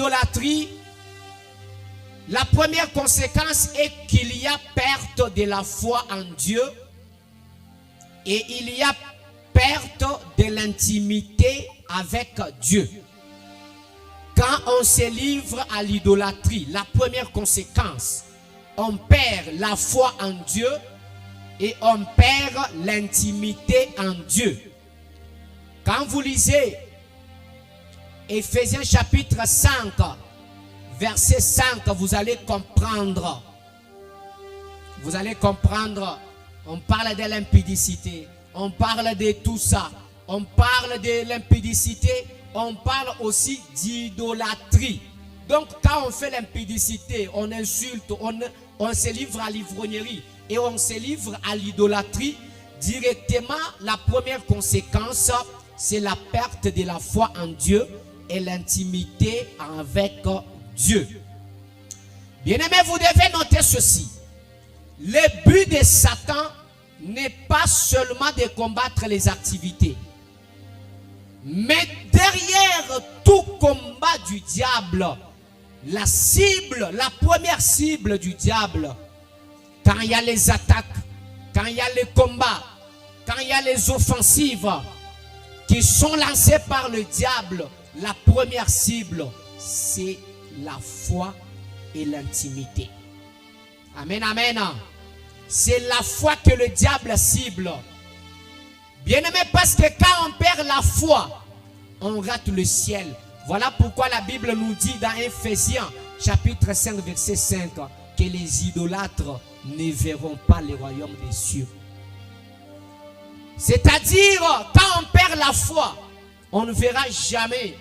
l'idolâtrie, la première conséquence est qu'il y a perte de la foi en Dieu et il y a perte de l'intimité avec Dieu. Quand on se livre à l'idolâtrie, la première conséquence, on perd la foi en Dieu et on perd l'intimité en Dieu. Quand vous lisez Éphésiens chapitre 5, verset 5, vous allez comprendre. Vous allez comprendre. On parle de l'impudicité. On parle de tout ça. On parle de l'impudicité. On parle aussi d'idolâtrie. Donc quand on fait l'impudicité, on insulte, on se livre à l'ivrognerie et on se livre à l'idolâtrie, directement la première conséquence, c'est la perte de la foi en Dieu et l'intimité avec Dieu. Bien-aimés, vous devez noter ceci. Le but de Satan n'est pas seulement de combattre les activités. Mais derrière tout combat du diable, la cible, la première cible du diable, quand il y a les attaques, quand il y a les combats, quand il y a les offensives qui sont lancées par le diable, la première cible, c'est la foi et l'intimité. Amen, amen. C'est la foi que le diable cible. Bien-aimé, parce que quand on perd la foi, on rate le ciel. Voilà pourquoi la Bible nous dit dans Éphésiens chapitre 5 verset 5 que les idolâtres ne verront pas le royaume des cieux. C'est-à-dire, quand on perd la foi, on ne verra jamais,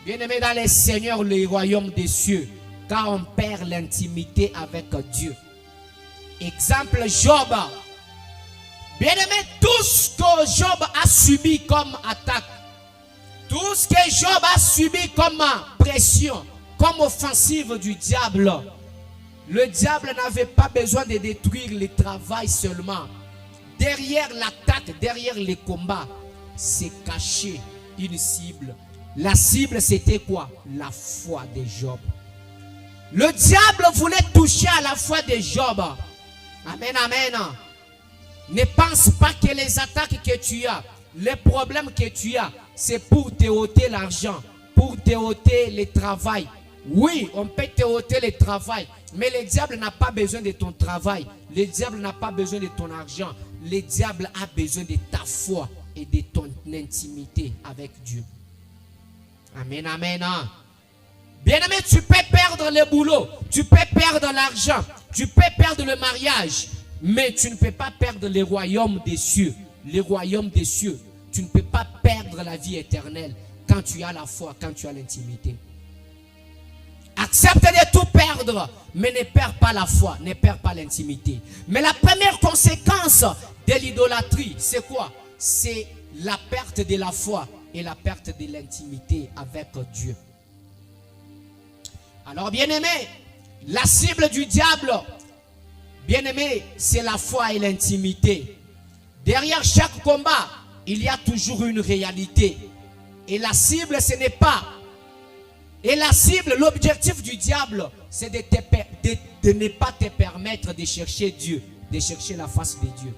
bien-aimé dans les seigneurs, le royaume des cieux. Quand on perd l'intimité avec Dieu. Exemple, Job. Bien-aimé, tout ce que Job a subi comme attaque, tout ce que Job a subi comme pression, comme offensive du diable, le diable n'avait pas besoin de détruire le travail seulement. Derrière l'attaque, derrière les combats, c'est caché une cible. La cible, c'était quoi? La foi de Job. Le diable voulait toucher à la foi de Job. Amen, amen. Ne pense pas que les attaques que tu as, les problèmes que tu as, c'est pour te ôter l'argent, pour te ôter le travail. Oui, on peut te ôter le travail, mais le diable n'a pas besoin de ton travail. Le diable n'a pas besoin de ton argent. Le diable a besoin de ta foi et de ton intimité avec Dieu. Amen, amen. Bien-aimé, tu peux perdre le boulot, tu peux perdre l'argent, tu peux perdre le mariage, mais tu ne peux pas perdre le royaume des cieux. Le royaume des cieux, tu ne peux pas perdre la vie éternelle quand tu as la foi, quand tu as l'intimité. Accepte de tout perdre, mais ne perds pas la foi, ne perds pas l'intimité. Mais la première conséquence de l'idolâtrie, c'est quoi? C'est la perte de la foi et la perte de l'intimité avec Dieu. Alors bien-aimé, la cible du diable, bien-aimé, c'est la foi et l'intimité. Derrière chaque combat, il y a toujours une réalité. Et la cible, ce n'est pas. Et la cible, l'objectif du diable, c'est de ne pas te permettre de chercher Dieu, de chercher la face de Dieu.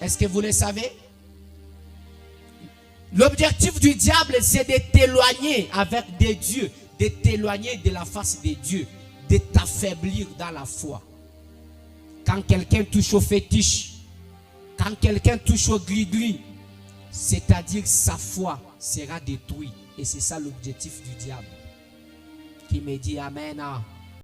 Est-ce que vous le savez? L'objectif du diable, c'est de t'éloigner avec des dieux, de t'éloigner de la face de Dieu, de t'affaiblir dans la foi. Quand quelqu'un touche au fétiche, quand quelqu'un touche au gris-gris, c'est-à-dire sa foi sera détruite. Et c'est ça l'objectif du diable. Qui me dit Amen.